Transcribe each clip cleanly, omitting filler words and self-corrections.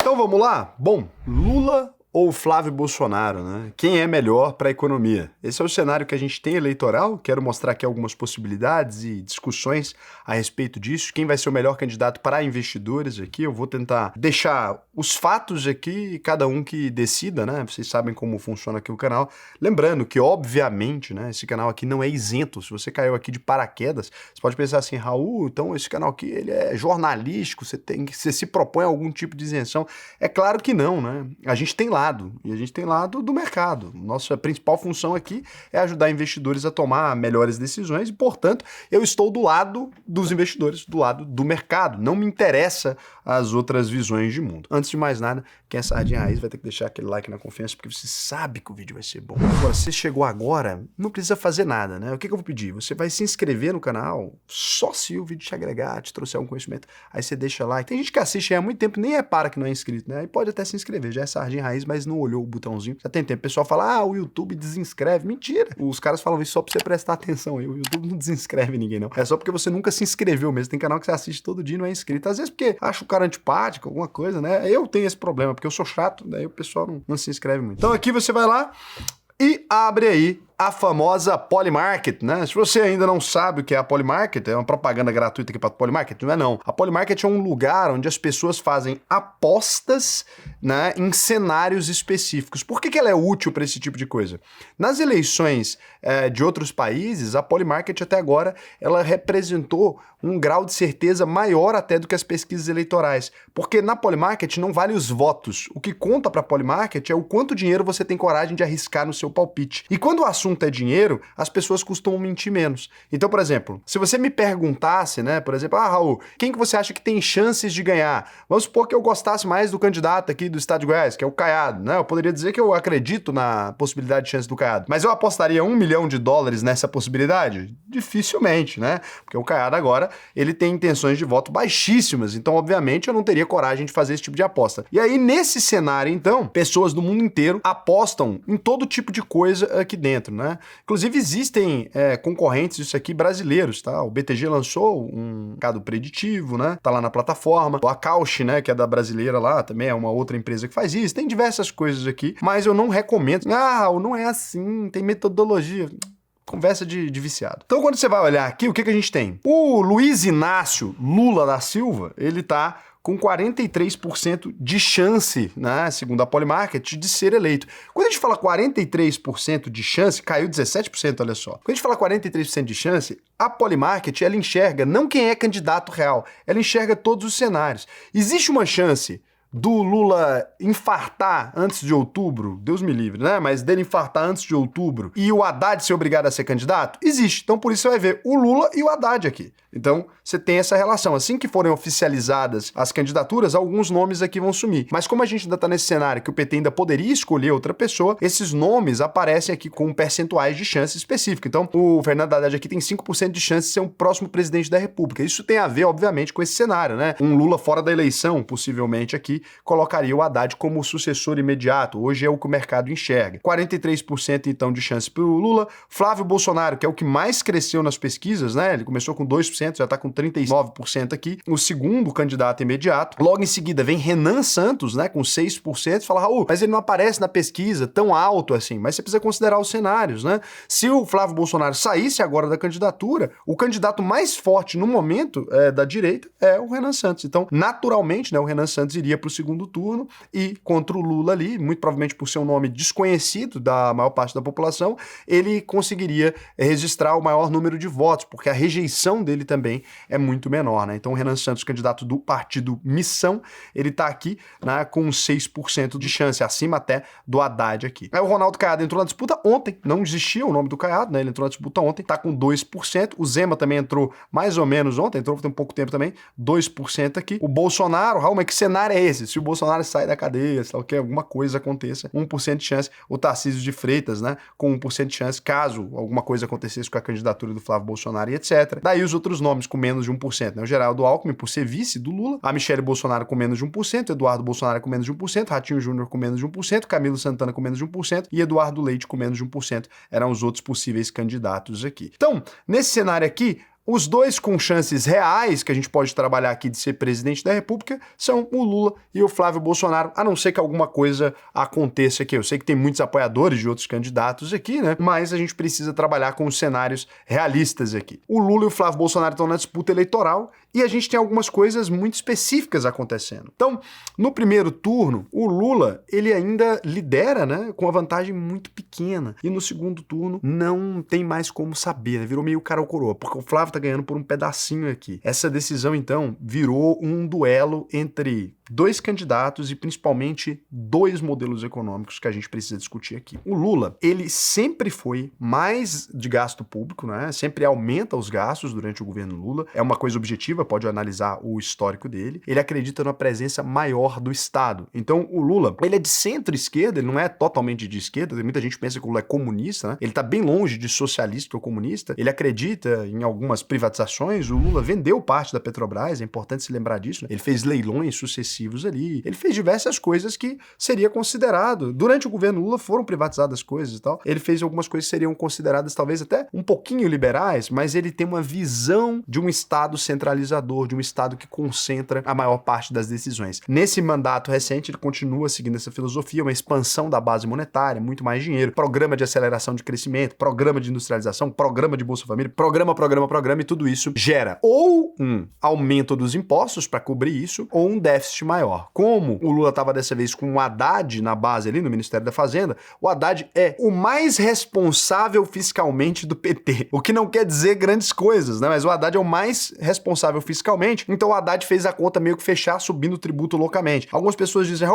Então vamos lá? Bom, Lula ou Flávio Bolsonaro, né? Quem é melhor para a economia? Esse é o cenário que a gente tem eleitoral. Quero mostrar aqui algumas possibilidades e discussões a respeito disso. Quem vai ser o melhor candidato para investidores aqui? Eu vou tentar deixar os fatos aqui, cada um que decida, né? Vocês sabem como funciona aqui o canal. Lembrando que, obviamente, né, esse canal aqui não é isento. Se você caiu aqui de paraquedas, você pode pensar assim, Raul, então esse canal aqui ele é jornalístico, você se propõe a algum tipo de isenção. É claro que não, né? A gente tem lado, e a gente tem lado do mercado. Nossa principal função aqui é ajudar investidores a tomar melhores decisões e, portanto, eu estou do lado dos investidores, do lado do mercado. Não me interessa as outras visões de mundo. Antes de mais nada, quem é sardinha raiz vai ter que deixar aquele like na confiança, porque você sabe que o vídeo vai ser bom. Agora, se você chegou agora, não precisa fazer nada, né? O que eu vou pedir? Você vai se inscrever no canal, só se o vídeo te agregar, te trouxer algum conhecimento, aí você deixa like. Tem gente que assiste há muito tempo, nem repara que não é inscrito, né? Aí pode até se inscrever, já é sardinha raiz, mas não olhou o botãozinho. Já tem tempo. O pessoal fala, o YouTube desinscreve. Mentira! Os caras falam isso só pra você prestar atenção aí. O YouTube não desinscreve ninguém, não. É só porque você nunca se inscreveu mesmo. Tem canal que você assiste todo dia e não é inscrito. Às vezes porque acha o cara antipático, alguma coisa, né? Eu tenho esse problema, porque eu sou chato, daí o pessoal não se inscreve muito. Então aqui você vai lá e abre aí a famosa Polymarket, né? Se você ainda não sabe o que é a Polymarket, é uma propaganda gratuita aqui para Polymarket, não é não. A Polymarket é um lugar onde as pessoas fazem apostas, né, em cenários específicos. Por que ela é útil para esse tipo de coisa? Nas eleições de outros países, a Polymarket até agora, ela representou um grau de certeza maior até do que as pesquisas eleitorais. Porque na Polymarket não vale os votos. O que conta para a Polymarket é o quanto dinheiro você tem coragem de arriscar no seu palpite. E quando o assunto é dinheiro, as pessoas costumam mentir menos. Então, por exemplo, se você me perguntasse, né, por exemplo, Raul, quem que você acha que tem chances de ganhar? Vamos supor que eu gostasse mais do candidato aqui do estado de Goiás, que é o Caiado, né? Eu poderia dizer que eu acredito na possibilidade de chance do Caiado. Mas eu apostaria $1 milhão nessa possibilidade? Dificilmente, né? Porque o Caiado agora, ele tem intenções de voto baixíssimas, então, obviamente, eu não teria coragem de fazer esse tipo de aposta. E aí, nesse cenário, então, pessoas do mundo inteiro apostam em todo tipo de coisa aqui dentro, né? Inclusive, existem concorrentes disso aqui brasileiros, tá? O BTG lançou um mercado preditivo, né? Tá lá na plataforma. A Cauchy, né, que é da brasileira lá, também é uma outra empresa que faz isso. Tem diversas coisas aqui, mas eu não recomendo. Não é assim, tem metodologia. Conversa de viciado. Então, quando você vai olhar aqui, o que a gente tem? O Luiz Inácio Lula da Silva, ele tá com 43% de chance, né, segundo a Polymarket, de ser eleito. Quando a gente fala 43% de chance, caiu 17%, olha só. Quando a gente fala 43% de chance, a Polymarket, ela enxerga não quem é candidato real, ela enxerga todos os cenários. Existe uma chance do Lula infartar antes de outubro, Deus me livre, né? Mas dele infartar antes de outubro e o Haddad ser obrigado a ser candidato? Existe. Então, por isso você vai ver o Lula e o Haddad aqui. Então, você tem essa relação. Assim que forem oficializadas as candidaturas, alguns nomes aqui vão sumir. Mas como a gente ainda está nesse cenário que o PT ainda poderia escolher outra pessoa, esses nomes aparecem aqui com percentuais de chance específica. Então, o Fernando Haddad aqui tem 5% de chance de ser um próximo presidente da República. Isso tem a ver, obviamente, com esse cenário, né? Um Lula fora da eleição, possivelmente aqui, colocaria o Haddad como sucessor imediato. Hoje é o que o mercado enxerga. 43% então de chance para o Lula. Flávio Bolsonaro, que é o que mais cresceu nas pesquisas, né? Ele começou com 2%, já está com 39% aqui. O segundo candidato imediato. Logo em seguida vem Renan Santos, né? Com 6%. Fala, Raul, mas ele não aparece na pesquisa tão alto assim. Mas você precisa considerar os cenários, né? Se o Flávio Bolsonaro saísse agora da candidatura, o candidato mais forte no momento da direita é o Renan Santos. Então, naturalmente, né? O Renan Santos iria para o segundo turno e contra o Lula ali, muito provavelmente por ser um nome desconhecido da maior parte da população, ele conseguiria registrar o maior número de votos, porque a rejeição dele também é muito menor, né? Então o Renan Santos, candidato do partido Missão, ele tá aqui, né, com 6% de chance, acima até do Haddad aqui. Aí o Ronaldo Caiado entrou na disputa ontem, não existia o nome do Caiado, né? Ele entrou na disputa ontem, tá com 2%, o Zema também entrou mais ou menos ontem, entrou tem um pouco tempo também, 2% aqui. O Bolsonaro, Raul, mas que cenário é esse? Se o Bolsonaro sai da cadeia, sei lá o que, alguma coisa aconteça, 1% de chance. O Tarcísio de Freitas, né, com 1% de chance, caso alguma coisa acontecesse com a candidatura do Flávio Bolsonaro e etc. Daí os outros nomes com menos de 1%, né, o Geraldo Alckmin por ser vice do Lula, a Michelle Bolsonaro com menos de 1%, Eduardo Bolsonaro com menos de 1%, Ratinho Júnior com menos de 1%, Camilo Santana com menos de 1% e Eduardo Leite com menos de 1%. Eram os outros possíveis candidatos aqui. Então, nesse cenário aqui, Os dois com chances reais que a gente pode trabalhar aqui de ser presidente da República são o Lula e o Flávio Bolsonaro, a não ser que alguma coisa aconteça aqui. Eu sei que tem muitos apoiadores de outros candidatos aqui, né? Mas a gente precisa trabalhar com os cenários realistas aqui. O Lula e o Flávio Bolsonaro estão na disputa eleitoral e a gente tem algumas coisas muito específicas acontecendo. Então, no primeiro turno, o Lula, ele ainda lidera, né, com uma vantagem muito pequena. E no segundo turno, não tem mais como saber, né? Virou meio cara ou coroa, porque o Flávio tá ganhando por um pedacinho aqui. Essa decisão, então, virou um duelo entre dois candidatos e principalmente dois modelos econômicos que a gente precisa discutir aqui. O Lula, ele sempre foi mais de gasto público, né? Sempre aumenta os gastos durante o governo Lula. É uma coisa objetiva, pode analisar o histórico dele. Ele acredita numa presença maior do Estado. Então, o Lula, ele é de centro-esquerda, ele não é totalmente de esquerda. Muita gente pensa que o Lula é comunista, né? Ele tá bem longe de socialista ou comunista. Ele acredita em algumas privatizações. O Lula vendeu parte da Petrobras, é importante se lembrar disso, né? Ele fez leilões sucessivos ali. Ele fez diversas coisas que seria considerado. Durante o governo Lula foram privatizadas coisas e tal. Ele fez algumas coisas que seriam consideradas talvez até um pouquinho liberais, mas ele tem uma visão de um Estado centralizador, de um Estado que concentra a maior parte das decisões. Nesse mandato recente, ele continua seguindo essa filosofia, uma expansão da base monetária, muito mais dinheiro, programa de aceleração de crescimento, programa de industrialização, programa de Bolsa Família, programa, e tudo isso gera ou um aumento dos impostos para cobrir isso, ou um déficit maior. Como o Lula estava dessa vez com o Haddad na base ali no Ministério da Fazenda, o Haddad é o mais responsável fiscalmente do PT, o que não quer dizer grandes coisas, né? Mas o Haddad é o mais responsável fiscalmente, então o Haddad fez a conta meio que fechar subindo o tributo loucamente. Algumas pessoas dizem,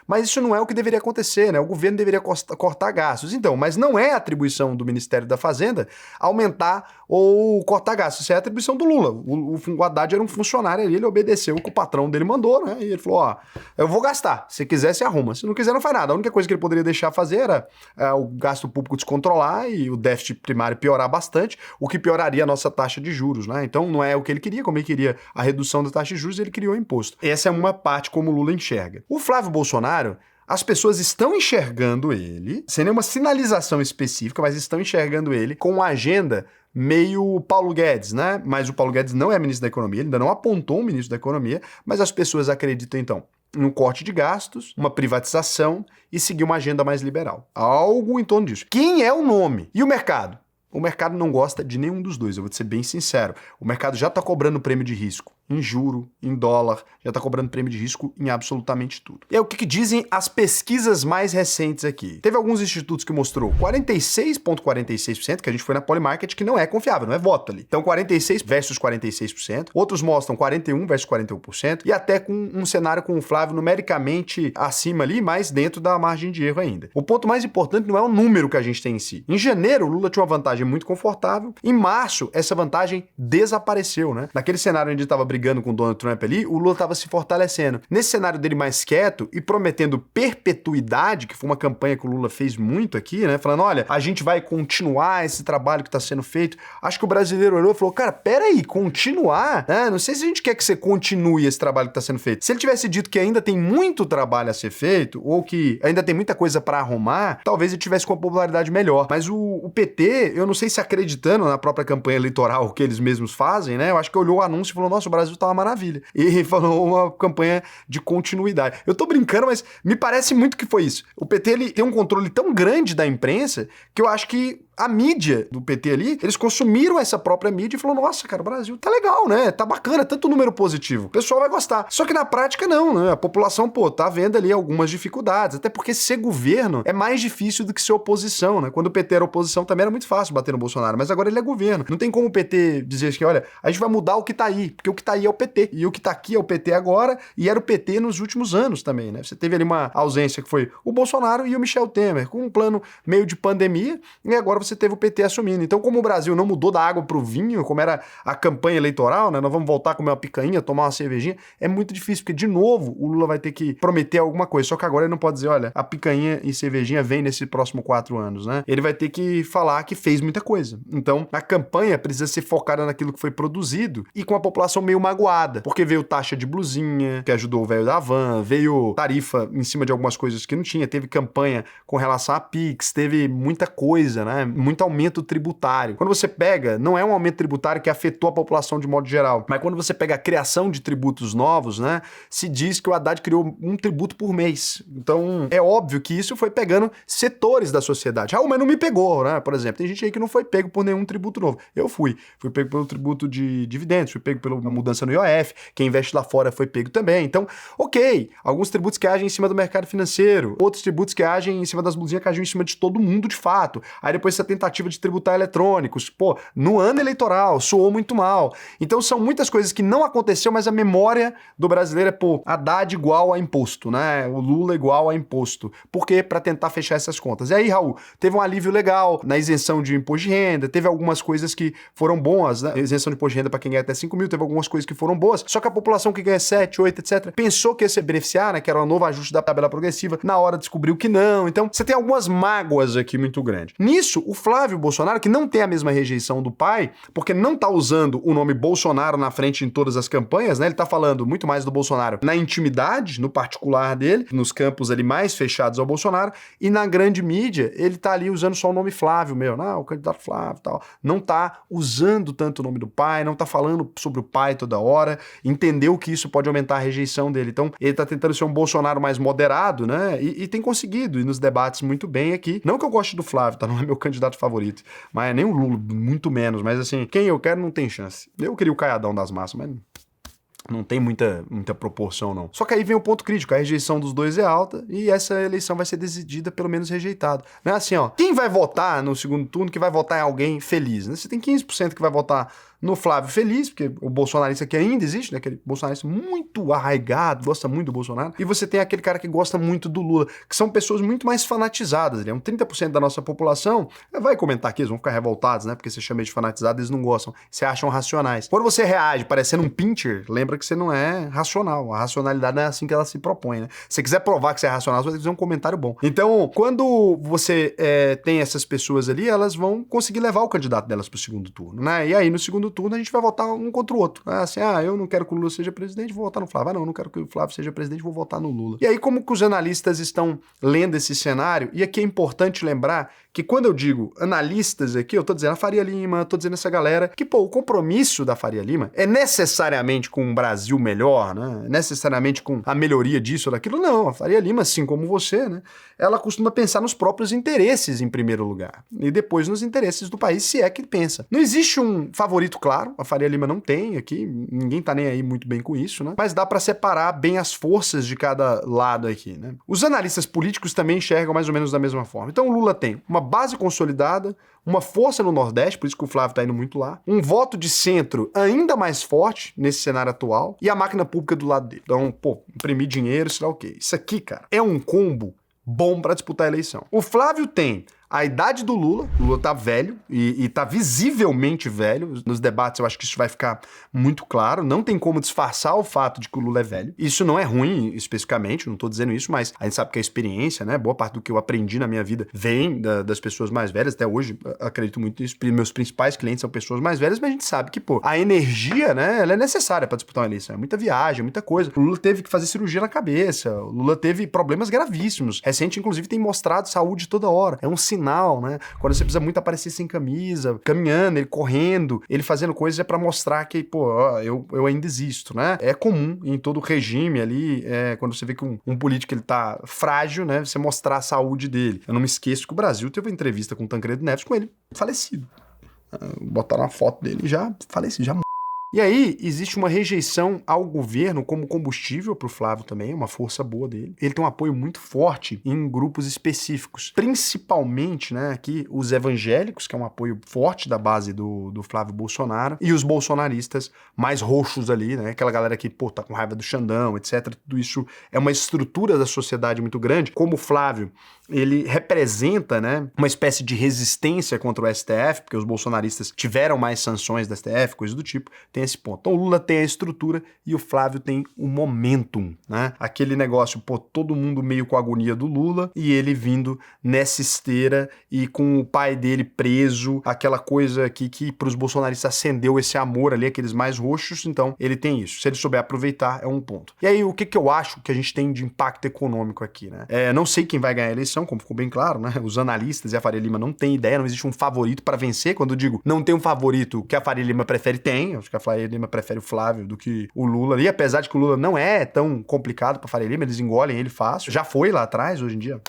mas isso não é o que deveria acontecer, né? O governo deveria cortar gastos. Então, mas não é atribuição do Ministério da Fazenda aumentar ou cortar gastos, isso é atribuição do Lula. O Haddad era um funcionário ali, ele obedeceu o que o patrão dele mandou, né? E ele falou, eu vou gastar, se quiser se arruma, se não quiser não faz nada. A única coisa que ele poderia deixar fazer era o gasto público descontrolar e o déficit primário piorar bastante, o que pioraria a nossa taxa de juros, né? Então não é o que ele queria, como ele queria a redução da taxa de juros, ele criou o imposto. Essa é uma parte como o Lula enxerga. O Flávio Bolsonaro, as pessoas estão enxergando ele, sem nenhuma sinalização específica, mas estão enxergando ele com uma agenda meio Paulo Guedes, né? Mas o Paulo Guedes não é ministro da Economia, ele ainda não apontou um ministro da Economia, mas as pessoas acreditam, então, um corte de gastos, uma privatização e seguir uma agenda mais liberal. Algo em torno disso. Quem é o nome? E o mercado? O mercado não gosta de nenhum dos dois, eu vou te ser bem sincero. O mercado já está cobrando prêmio de risco em juro, em dólar, já está cobrando prêmio de risco em absolutamente tudo. E aí, o que dizem as pesquisas mais recentes aqui? Teve alguns institutos que mostrou 46,46%, que a gente foi na Polymarket, que não é confiável, não é voto ali. Então 46 versus 46%, outros mostram 41 versus 41%, e até com um cenário com o Flávio numericamente acima ali, mas dentro da margem de erro ainda. O ponto mais importante não é o número que a gente tem em si. Em janeiro, o Lula tinha uma vantagem muito confortável, em março, essa vantagem desapareceu, né? Naquele cenário onde estava brigando com o Donald Trump ali, o Lula estava se fortalecendo. Nesse cenário dele mais quieto e prometendo perpetuidade, que foi uma campanha que o Lula fez muito aqui, né? Falando, olha, a gente vai continuar esse trabalho que está sendo feito. Acho que o brasileiro olhou e falou, cara, peraí, continuar? Não sei se a gente quer que você continue esse trabalho que está sendo feito. Se ele tivesse dito que ainda tem muito trabalho a ser feito, ou que ainda tem muita coisa para arrumar, talvez ele tivesse com uma popularidade melhor. Mas o PT, eu não sei se acreditando na própria campanha eleitoral que eles mesmos fazem, né? Eu acho que olhou o anúncio e falou, nossa, o Brasil tá uma maravilha. E falou uma campanha de continuidade. Eu tô brincando, mas me parece muito que foi isso. O PT, ele tem um controle tão grande da imprensa que eu acho que a mídia do PT ali, eles consumiram essa própria mídia e falaram, nossa, cara, o Brasil tá legal, né? Tá bacana, tanto número positivo. O pessoal vai gostar. Só que na prática não, né? A população, tá vendo ali algumas dificuldades. Até porque ser governo é mais difícil do que ser oposição, né? Quando o PT era oposição também era muito fácil bater no Bolsonaro, mas agora ele é governo. Não tem como o PT dizer assim, olha, a gente vai mudar o que tá aí, porque o que tá aí é o PT. E o que tá aqui é o PT agora, e era o PT nos últimos anos também, né? Você teve ali uma ausência que foi o Bolsonaro e o Michel Temer, com um plano meio de pandemia, e agora você teve o PT assumindo. Então, como o Brasil não mudou da água pro vinho, como era a campanha eleitoral, né? Nós vamos voltar a comer uma picanha, tomar uma cervejinha, é muito difícil, porque, de novo, o Lula vai ter que prometer alguma coisa. Só que agora ele não pode dizer, olha, a picanha e cervejinha vem nesse próximo 4 anos, né? Ele vai ter que falar que fez muita coisa. Então, a campanha precisa ser focada naquilo que foi produzido e com a população meio magoada, porque veio taxa de blusinha, que ajudou o velho da van, veio tarifa em cima de algumas coisas que não tinha, teve campanha com relação a Pix, teve muita coisa, né? muito aumento tributário. Quando você pega, não é um aumento tributário que afetou a população de modo geral, mas quando você pega a criação de tributos novos, né, se diz que o Haddad criou um tributo por mês. Então, é óbvio que isso foi pegando setores da sociedade. Mas não me pegou, né? Por exemplo, tem gente aí que não foi pego por nenhum tributo novo. Eu fui pego pelo tributo de dividendos, fui pego pela mudança no IOF, quem investe lá fora foi pego também. Então, ok, alguns tributos que agem em cima do mercado financeiro, outros tributos que agem em cima das blusinhas que agem em cima de todo mundo de fato. Aí depois essa tentativa de tributar eletrônicos, pô, no ano eleitoral, soou muito mal. Então são muitas coisas que não aconteceu, mas a memória do brasileiro é, pô, Haddad igual a imposto, né? O Lula igual a imposto. Por quê? Pra tentar fechar essas contas. E aí, Raul, teve um alívio legal na isenção de imposto de renda, teve algumas coisas que foram boas, né? Isenção de imposto de renda pra quem ganha até 5 mil, teve algumas coisas que foram boas, só que a população que ganha 7, 8, etc., pensou que ia se beneficiar, né? Que era um novo ajuste da tabela progressiva, na hora descobriu que não. Então, você tem algumas mágoas aqui muito grandes. Nisso, o Flávio Bolsonaro, que não tem a mesma rejeição do pai, porque não tá usando o nome Bolsonaro na frente em todas as campanhas, né? Ele tá falando muito mais do Bolsonaro na intimidade, no particular dele, nos campos ali mais fechados ao Bolsonaro, e na grande mídia, ele tá ali usando só o nome Flávio, o candidato Flávio e tal. Não tá usando tanto o nome do pai, não tá falando sobre o pai toda hora, entendeu que isso pode aumentar a rejeição dele. Então, ele tá tentando ser um Bolsonaro mais moderado, né? E tem conseguido ir nos debates muito bem aqui. Não que eu goste do Flávio, tá? Não é meu candidato favorito, mas nem o Lula, muito menos. Mas assim, quem eu quero não tem chance. Eu queria o Caiadão das massas, mas não tem muita proporção, não. Só que aí vem o ponto crítico, a rejeição dos dois é alta e essa eleição vai ser decidida pelo menos rejeitado. Não é assim, ó, quem vai votar no segundo turno, que vai votar em alguém feliz, né? Você tem 15% que vai votar no Flávio feliz, porque o bolsonarista que ainda existe, né? Aquele bolsonarista muito arraigado, gosta muito do Bolsonaro. E você tem aquele cara que gosta muito do Lula, que são pessoas muito mais fanatizadas. Né? 30% da nossa população vai comentar aqui, eles vão ficar revoltados, né? Porque você chama eles de fanatizados, eles não gostam. Você acham racionais. Quando você reage parecendo um pincher, lembra que você não é racional. A racionalidade não é assim que ela se propõe, né? Se você quiser provar que você é racional, você vai fazer um comentário bom. Então, quando você tem essas pessoas ali, elas vão conseguir levar o candidato delas pro segundo turno, né? E aí, no segundo turno, a gente vai votar um contra o outro. Assim, eu não quero que o Lula seja presidente, vou votar no Flávio. Não, eu não quero que o Flávio seja presidente, vou votar no Lula. E aí, como que os analistas estão lendo esse cenário? E aqui é importante lembrar que quando eu digo analistas aqui, eu tô dizendo a Faria Lima, tô dizendo essa galera, que, pô, o compromisso da Faria Lima é necessariamente com um Brasil melhor, né? Necessariamente com a melhoria disso ou daquilo. Não, a Faria Lima, assim como você, né? Ela costuma pensar nos próprios interesses em primeiro lugar. E depois nos interesses do país, se é que pensa. Não existe um favorito claro, a Faria Lima não tem aqui, ninguém tá nem aí muito bem com isso, né? Mas dá pra separar bem as forças de cada lado aqui, né? Os analistas políticos também enxergam mais ou menos da mesma forma. Então o Lula tem uma base consolidada, uma força no Nordeste, por isso que o Flávio tá indo muito lá, um voto de centro ainda mais forte nesse cenário atual e a máquina pública do lado dele. Então, pô, imprimir dinheiro, sei lá o quê. Isso aqui, cara, é um combo bom pra disputar a eleição. O Flávio tem a idade do Lula, o Lula tá velho e tá visivelmente velho. Nos debates eu acho que isso vai ficar muito claro. Não tem como disfarçar o fato de que o Lula é velho. Isso não é ruim especificamente, não tô dizendo isso, mas a gente sabe que a experiência, né? Boa parte do que eu aprendi na minha vida vem das pessoas mais velhas. Até hoje acredito muito nisso. Meus principais clientes são pessoas mais velhas, mas a gente sabe que, pô, a energia, né? Ela é necessária pra disputar uma eleição. É muita viagem, muita coisa. O Lula teve que fazer cirurgia na cabeça. O Lula teve problemas gravíssimos. Recente, inclusive, tem mostrado saúde toda hora. É um sinal, né? Quando você precisa muito aparecer sem camisa, caminhando, ele correndo, ele fazendo coisas é pra mostrar que, pô, eu ainda existo, né? É comum em todo regime ali, quando você vê que um político ele tá frágil, né? Você mostrar a saúde dele. Eu não me esqueço que o Brasil teve uma entrevista com o Tancredo Neves com ele falecido. Botaram uma foto dele já falecido, já. E aí, existe uma rejeição ao governo como combustível para o Flávio também, uma força boa dele. Ele tem um apoio muito forte em grupos específicos, principalmente, né, aqui os evangélicos, que é um apoio forte da base do Flávio Bolsonaro, e os bolsonaristas mais roxos ali, né, aquela galera que, pô, tá com raiva do Xandão, etc. Tudo isso é uma estrutura da sociedade muito grande. Como o Flávio, ele representa, né, uma espécie de resistência contra o STF, porque os bolsonaristas tiveram mais sanções da STF, coisa do tipo, tem tem esse ponto. Então o Lula tem a estrutura e o Flávio tem o momentum, né? Aquele negócio, pô, todo mundo meio com a agonia do Lula e ele vindo nessa esteira e com o pai dele preso, aquela coisa aqui que pros bolsonaristas acendeu esse amor ali, aqueles mais roxos, então ele tem isso. Se ele souber aproveitar, é um ponto. E aí, o que eu acho que a gente tem de impacto econômico aqui, né? Não sei quem vai ganhar a eleição, como ficou bem claro, né? Os analistas e a Faria Lima não têm ideia, não existe um favorito para vencer. Quando eu digo não tem um favorito que a Faria Lima prefere, tem. Acho que a Faria Lima prefere o Flávio do que o Lula ali, apesar de que o Lula não é tão complicado pra Faria Lima, eles engolem ele fácil. Já foi lá atrás, hoje em dia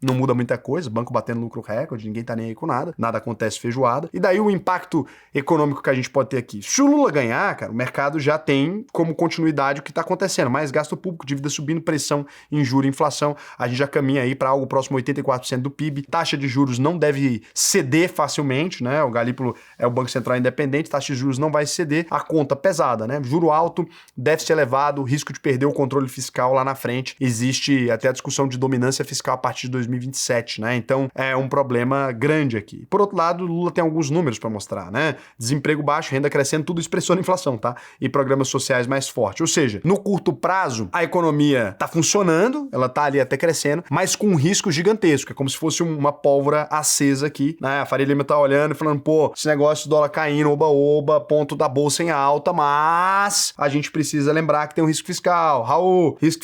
não muda muita coisa, banco batendo lucro recorde, ninguém tá nem aí com nada, nada acontece feijoada. E daí o impacto econômico que a gente pode ter aqui. Se o Lula ganhar, cara, o mercado já tem como continuidade o que tá acontecendo. Mais gasto público, dívida subindo, pressão em juros, inflação. A gente já caminha aí para algo próximo a 84% do PIB. Taxa de juros não deve ceder facilmente, né? O Galípolo é o Banco Central independente, taxa de juros não vai ceder. A conta pesada, né? Juro alto, déficit elevado, risco de perder o controle fiscal lá na frente. Existe até a discussão de dominância fiscal a partir de 2027, né? Então é um problema grande aqui. Por outro lado, o Lula tem alguns números para mostrar, né? Desemprego baixo, renda crescendo, tudo expressando inflação, tá? E programas sociais mais fortes. Ou seja, no curto prazo, a economia tá funcionando, ela tá ali até crescendo, mas com um risco gigantesco. É como se fosse uma pólvora acesa aqui, né? A Faria Lima tá olhando e falando, pô, esse negócio de dólar caindo, oba-oba, ponto da bolsa em alta, mas a gente precisa lembrar que tem um risco fiscal. Raul, risco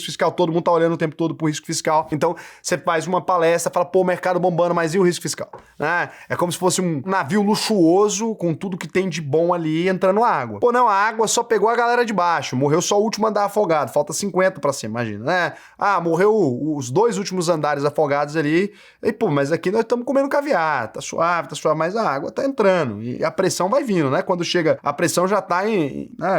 fiscal, todo mundo tá olhando o tempo todo pro risco fiscal. Então, você faz uma palestra, fala, pô, o mercado bombando, mas e o risco fiscal? Né? É como se fosse um navio luxuoso com tudo que tem de bom ali entrando água. Pô, não, a água só pegou a galera de baixo, morreu só o último andar afogado, falta 50 pra cima, imagina, né? Ah, morreu os 2 últimos andares afogados ali, e pô, mas aqui nós estamos comendo caviar, tá suave, mas a água tá entrando, e a pressão vai vindo, né? Quando chega, a pressão já tá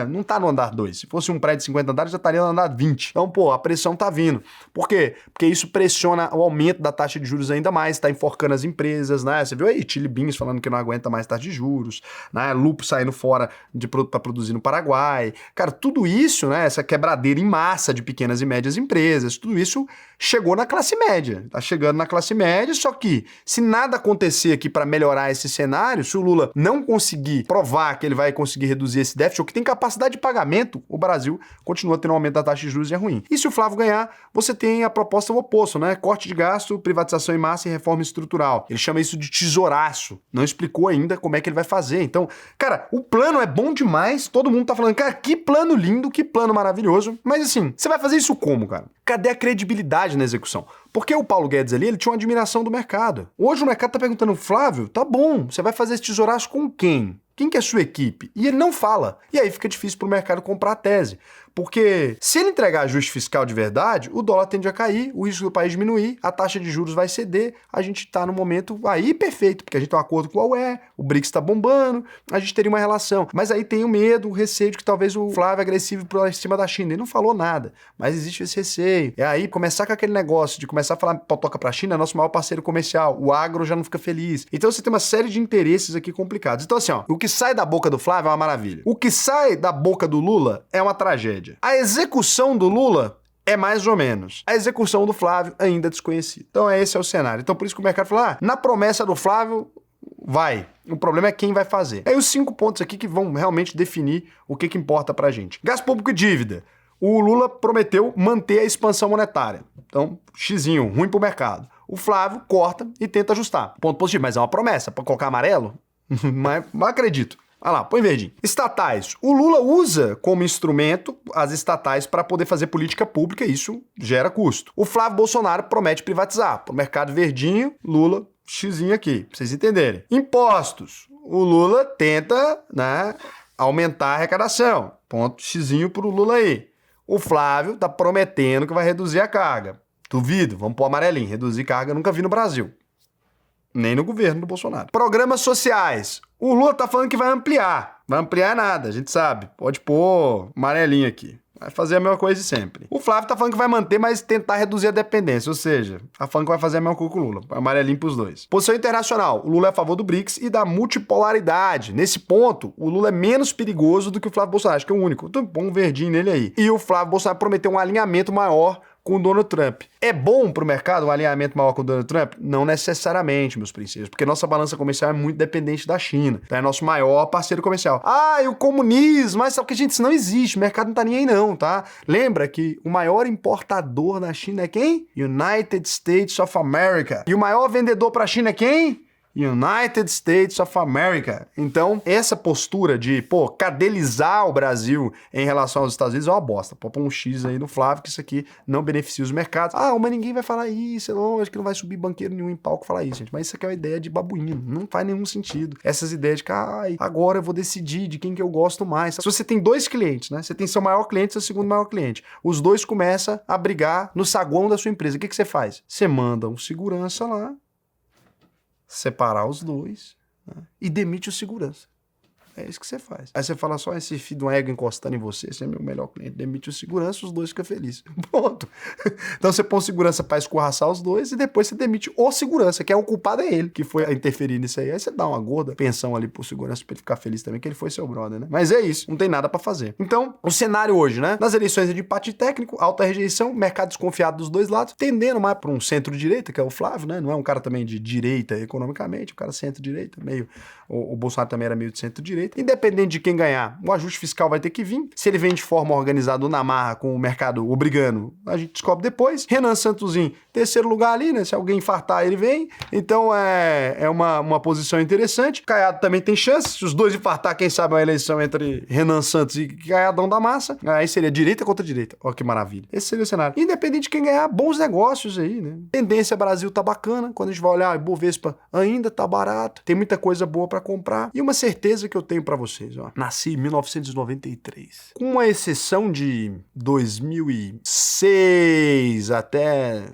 não tá no andar 2, se fosse um prédio de 50 andares, já estaria no andar 20. Então, pô, a pressão tá vindo. Por quê? Porque isso pressiona o aumento da taxa de juros ainda mais, tá enforcando as empresas, né? Você viu aí Chili Beans falando que não aguenta mais taxa de juros, né? Lupo saindo fora de produto para produzir no Paraguai. Cara, tudo isso, né? Essa quebradeira em massa de pequenas e médias empresas, tudo isso chegou na classe média. Tá chegando na classe média, só que se nada acontecer aqui para melhorar esse cenário, se o Lula não conseguir provar que ele vai conseguir reduzir esse déficit, ou que tem capacidade de pagamento, o Brasil continua tendo um aumento da taxa de juros e é ruim. E se o Flávio ganhar, você tem a proposta oposta, né? Corte de gasto, privatização em massa e reforma estrutural. Ele chama isso de tesouraço. Não explicou ainda como é que ele vai fazer. Então, cara, o plano é bom demais. Todo mundo tá falando, cara, que plano lindo, que plano maravilhoso. Mas assim, você vai fazer isso como, cara? Cadê a credibilidade na execução? Porque o Paulo Guedes ali, ele tinha uma admiração do mercado. Hoje o mercado tá perguntando, Flávio, tá bom, você vai fazer esse tesouraço com quem? Quem que é a sua equipe? E ele não fala. E aí fica difícil pro mercado comprar a tese. Porque se ele entregar ajuste fiscal de verdade, o dólar tende a cair, o risco do país diminuir, a taxa de juros vai ceder, a gente tá no momento aí perfeito, porque a gente tem um acordo com a UE, o BRICS tá bombando, a gente teria uma relação. Mas aí tem o medo, o receio de que talvez o Flávio é agressivo por cima da China. Ele não falou nada, mas existe esse receio. E aí começar com aquele negócio de começar a falar toca pra China, é nosso maior parceiro comercial, o agro já não fica feliz. Então você tem uma série de interesses aqui complicados. Então assim, ó, o que sai da boca do Flávio é uma maravilha. O que sai da boca do Lula é uma tragédia. A execução do Lula é mais ou menos. A execução do Flávio ainda é desconhecida. Então esse é o cenário. Então por isso que o mercado fala, na promessa do Flávio, vai. O problema é quem vai fazer. Aí os 5 pontos aqui que vão realmente definir o que importa pra gente. Gasto público e dívida. O Lula prometeu manter a expansão monetária. Então, xizinho, ruim pro mercado. O Flávio corta e tenta ajustar. Ponto positivo, mas é uma promessa. Pra colocar amarelo? mas acredito. Olha lá, põe verdinho. Estatais. O Lula usa como instrumento as estatais para poder fazer política pública e isso gera custo. O Flávio Bolsonaro promete privatizar. Pro mercado verdinho, Lula, xizinho aqui, pra vocês entenderem. Impostos. O Lula tenta, né, aumentar a arrecadação. Ponto xizinho pro Lula aí. O Flávio tá prometendo que vai reduzir a carga. Duvido, vamos pôr amarelinho. Reduzir carga nunca vi no Brasil. Nem no governo do Bolsonaro. Programas sociais. O Lula tá falando que vai ampliar. Vai ampliar nada, a gente sabe. Pode pôr amarelinho aqui. Vai fazer a mesma coisa de sempre. O Flávio tá falando que vai manter, mas tentar reduzir a dependência. Ou seja, tá falando que vai fazer a mesma coisa com o Lula. Amarelinho pros dois. Posição internacional. O Lula é a favor do BRICS e da multipolaridade. Nesse ponto, o Lula é menos perigoso do que o Flávio Bolsonaro. Acho que é o único. Então, põe um verdinho nele aí. E o Flávio Bolsonaro prometeu um alinhamento maior com o Donald Trump. É bom para o mercado um alinhamento maior com o Donald Trump? Não necessariamente, meus princípios, porque nossa balança comercial é muito dependente da China. Então é nosso maior parceiro comercial. Ah, e o comunismo, mas sabe que, gente, isso não existe, o mercado não tá nem aí não, tá? Lembra que o maior importador na China é quem? United States of America. E o maior vendedor para a China é quem? United States of America. Então, essa postura de, cadelizar o Brasil em relação aos Estados Unidos é uma bosta. Pô, põe um X aí no Flávio que isso aqui não beneficia os mercados. Ah, mas ninguém vai falar isso, é lógico que não vai subir banqueiro nenhum em palco falar isso, gente. Mas isso aqui é uma ideia de babuíno, não faz nenhum sentido. Essas ideias de que, agora eu vou decidir de quem que eu gosto mais. Se você tem 2 clientes, né? Você tem seu maior cliente e seu segundo maior cliente. Os 2 começam a brigar no saguão da sua empresa. O que você faz? Você manda um segurança lá, separar os 2, né? E demite o segurança. É isso que você faz. Aí você fala só esse filho de um ego encostando em você, esse é meu melhor cliente, demite o segurança, os 2 ficam felizes. Ponto. Então você põe o segurança para escorraçar os 2 e depois você demite o segurança, que é o culpado é ele, que foi interferir nisso aí. Aí você dá uma gorda pensão ali pro segurança pra ele ficar feliz também, que ele foi seu brother, né? Mas é isso, não tem nada para fazer. Então, o cenário hoje, né? Nas eleições é de empate técnico, alta rejeição, mercado desconfiado dos 2 lados, tendendo mais para um centro-direita, que é o Flávio, né? Não é um cara também de direita economicamente, um cara centro-direita, meio... O Bolsonaro também era meio de centro-direita. Independente de quem ganhar, o ajuste fiscal vai ter que vir. Se ele vem de forma organizada ou na marra, com o mercado obrigando, a gente descobre depois. Renan Santosinho, terceiro lugar ali, né? Se alguém infartar, ele vem. Então é uma posição interessante. Caiado também tem chance. Se os 2 infartar, quem sabe uma eleição entre Renan Santos e Caiadão da Massa. Aí seria direita contra direita. Olha que maravilha. Esse seria o cenário. Independente de quem ganhar, bons negócios aí, né? Tendência Brasil tá bacana. Quando a gente vai olhar, Ibovespa ainda tá barato. Tem muita coisa boa para comprar. E uma certeza que eu tenho para vocês, ó. Nasci em 1993. Com uma exceção de 2006 até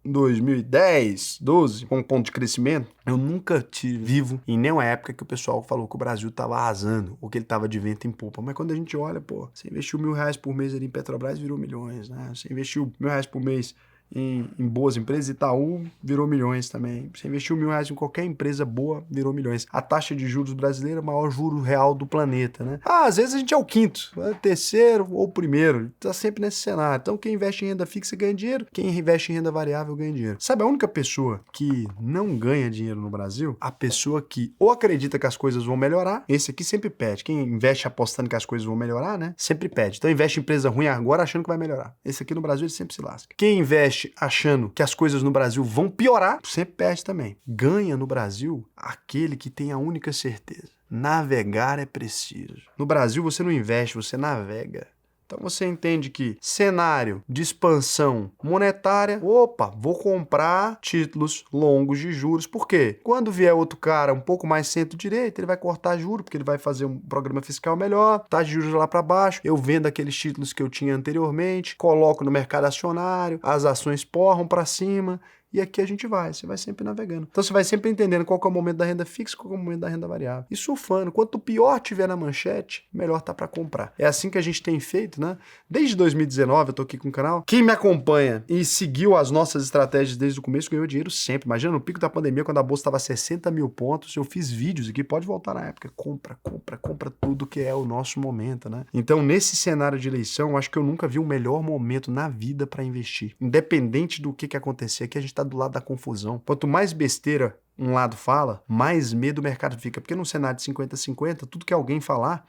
2010, 12, com um ponto de crescimento, eu nunca tive vivo em nenhuma época que o pessoal falou que o Brasil tava arrasando ou que ele tava de vento em popa. Mas quando a gente olha, você investiu R$1.000 por mês ali em Petrobras, virou milhões, né? Você investiu R$1.000 por mês em boas empresas, Itaú virou milhões também. Você investiu R$1.000 em qualquer empresa boa, virou milhões. A taxa de juros brasileira é o maior juro real do planeta, né? Às vezes a gente é o quinto, terceiro ou primeiro, tá sempre nesse cenário. Então quem investe em renda fixa ganha dinheiro, quem investe em renda variável ganha dinheiro. Sabe a única pessoa que não ganha dinheiro no Brasil? A pessoa que ou acredita que as coisas vão melhorar, esse aqui sempre perde. Quem investe apostando que as coisas vão melhorar, né? Sempre perde. Então investe em empresa ruim agora achando que vai melhorar. Esse aqui no Brasil ele sempre se lasca. Quem investe achando que as coisas no Brasil vão piorar, sempre perde também. Ganha no Brasil aquele que tem a única certeza. Navegar é preciso. No Brasil você não investe, você navega. Então você entende que cenário de expansão monetária, vou comprar títulos longos de juros. Por quê? Quando vier outro cara um pouco mais centro-direita, ele vai cortar juros, porque ele vai fazer um programa fiscal melhor, taxa de juros lá para baixo, eu vendo aqueles títulos que eu tinha anteriormente, coloco no mercado acionário, as ações porram para cima, e aqui a gente você vai sempre navegando. Então você vai sempre entendendo qual que é o momento da renda fixa, qual que é o momento da renda variável. E surfando. Quanto pior tiver na manchete, melhor tá para comprar. É assim que a gente tem feito, né? Desde 2019 eu tô aqui com o canal. Quem me acompanha e seguiu as nossas estratégias desde o começo ganhou dinheiro sempre. Imagina no pico da pandemia, quando a bolsa estava 60 mil pontos, eu fiz vídeos aqui, pode voltar na época. Compra tudo que é o nosso momento, né? Então nesse cenário de eleição, acho que eu nunca vi um melhor momento na vida para investir. Independente do que acontecer aqui, a gente tá do lado da confusão. Quanto mais besteira um lado fala, mais medo o mercado fica. Porque num cenário de 50-50, tudo que alguém falar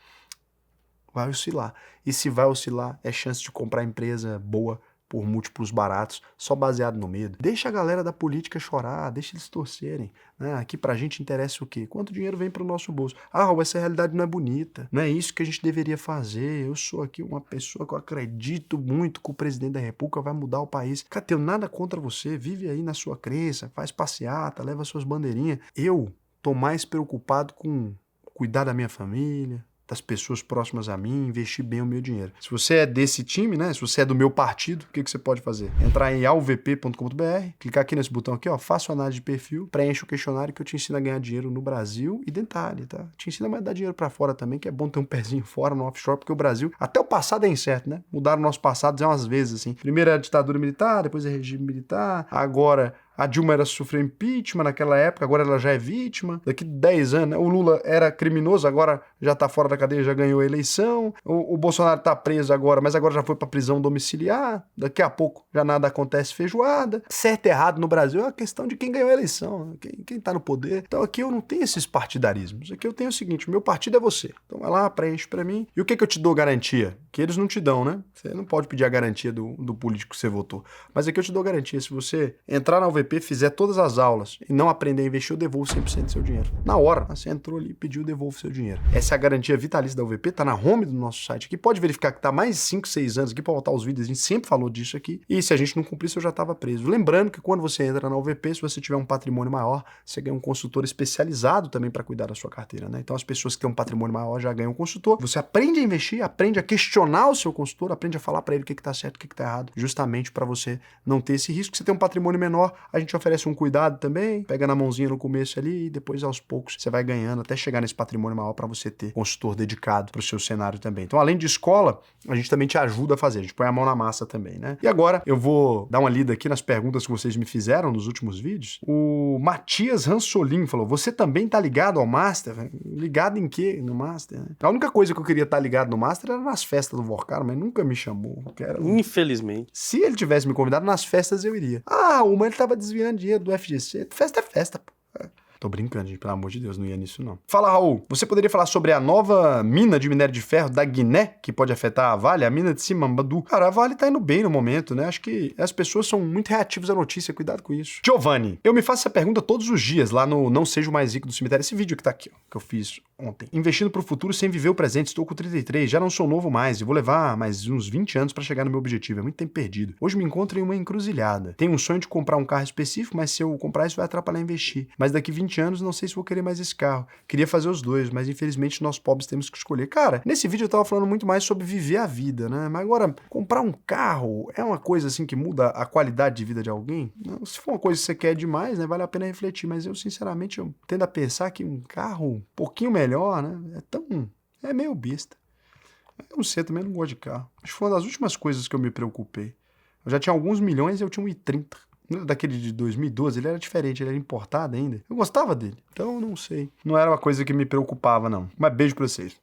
vai oscilar. E se vai oscilar, é chance de comprar empresa boa por múltiplos baratos, só baseado no medo. Deixa a galera da política chorar, deixa eles torcerem. Né? Aqui pra gente interessa o quê? Quanto dinheiro vem pro nosso bolso? Essa realidade não é bonita. Não é isso que a gente deveria fazer. Eu sou aqui uma pessoa que eu acredito muito que o presidente da República vai mudar o país. Cara, tenho nada contra você. Vive aí na sua crença, faz passeata, leva suas bandeirinhas. Eu tô mais preocupado com cuidar da minha família, das pessoas próximas a mim, investir bem o meu dinheiro. Se você é desse time, né? Se você é do meu partido, o que você pode fazer? Entrar em alvp.com.br, clicar aqui nesse botão aqui, faça análise de perfil, preencha o questionário que eu te ensino a ganhar dinheiro no Brasil e detalhe, tá? Te ensino a dar dinheiro pra fora também, que é bom ter um pezinho fora no offshore, porque o Brasil, até o passado é incerto, né? Mudaram o nosso passado umas vezes, assim. Primeiro é a ditadura militar, depois é regime militar, agora A Dilma era sofreu impeachment naquela época, agora ela já é vítima. Daqui 10 anos, né? O Lula era criminoso, agora já tá fora da cadeia, já ganhou a eleição. O Bolsonaro tá preso agora, mas agora já foi pra prisão domiciliar. Daqui a pouco já nada acontece feijoada. Certo e errado no Brasil é uma questão de quem ganhou a eleição, né? Quem tá no poder. Então aqui eu não tenho esses partidarismos. Aqui eu tenho o seguinte, o meu partido é você. Então vai lá, preenche pra mim. E o que eu te dou garantia? Que eles não te dão, né? Você não pode pedir a garantia do político que você votou. Mas aqui eu te dou garantia. Se você entrar na UVP, fizer todas as aulas e não aprender a investir, eu devolvo 100% do seu dinheiro. Na hora, você entrou ali, pediu, devolvo o seu dinheiro. Essa é a garantia vitalícia da UVP, tá na home do nosso site aqui. Pode verificar que tá mais 5, 6 anos aqui pra voltar os vídeos. A gente sempre falou disso aqui. E se a gente não cumprisse, eu já tava preso. Lembrando que quando você entra na UVP, se você tiver um patrimônio maior, você ganha um consultor especializado também para cuidar da sua carteira, né? Então as pessoas que têm um patrimônio maior já ganham um consultor. Você aprende a investir, aprende a questionar o seu consultor, aprende a falar para ele o que tá certo, o que tá errado, justamente para você não ter esse risco. Você tem um patrimônio menor, a gente oferece um cuidado também, pega na mãozinha no começo ali e depois aos poucos você vai ganhando até chegar nesse patrimônio maior para você ter consultor dedicado para o seu cenário também. Então, além de escola, a gente também te ajuda a fazer, a gente põe a mão na massa também, né? E agora eu vou dar uma lida aqui nas perguntas que vocês me fizeram nos últimos vídeos. O Matias Ransolim falou: você também tá ligado ao Master? Ligado em quê? No Master, né? A única coisa que eu queria estar ligado no Master era nas festas do Vorkaro, mas nunca me chamou. Infelizmente. Se ele tivesse me convidado nas festas, eu iria. Ah, uma ele tava desviando dinheiro do FGC. Festa é festa, pô. Tô brincando, gente, pelo amor de Deus, não ia nisso não. Fala, Raul, você poderia falar sobre a nova mina de minério de ferro da Guiné, que pode afetar a Vale, a mina de Simambadu? Cara, a Vale tá indo bem no momento, né? Acho que as pessoas são muito reativas à notícia, cuidado com isso. Giovanni, eu me faço essa pergunta todos os dias lá no Não Seja o Mais Rico do Cemitério, esse vídeo que tá aqui, ó, que eu fiz ontem. Investindo pro futuro sem viver o presente, estou com 33, já não sou novo mais, e vou levar mais uns 20 anos pra chegar no meu objetivo, é muito tempo perdido. Hoje me encontro em uma encruzilhada. Tenho um sonho de comprar um carro específico, mas se eu comprar isso vai atrapalhar investir. Mas daqui 20 anos não sei se vou querer mais esse carro. Queria fazer os dois, mas infelizmente nós pobres temos que escolher. Cara, nesse vídeo eu tava falando muito mais sobre viver a vida, né? Mas agora, comprar um carro é uma coisa assim que muda a qualidade de vida de alguém? Não, se for uma coisa que você quer demais, né? Vale a pena refletir. Mas eu, sinceramente, eu tendo a pensar que um carro um pouquinho melhor, né? É meio besta. Eu não sei, também não gosto de carro. Acho que foi uma das últimas coisas que eu me preocupei. Eu já tinha alguns milhões e eu tinha 1,30. Daquele de 2012, ele era diferente, ele era importado ainda. Eu gostava dele, então não sei. Não era uma coisa que me preocupava, não. Mas beijo pra vocês.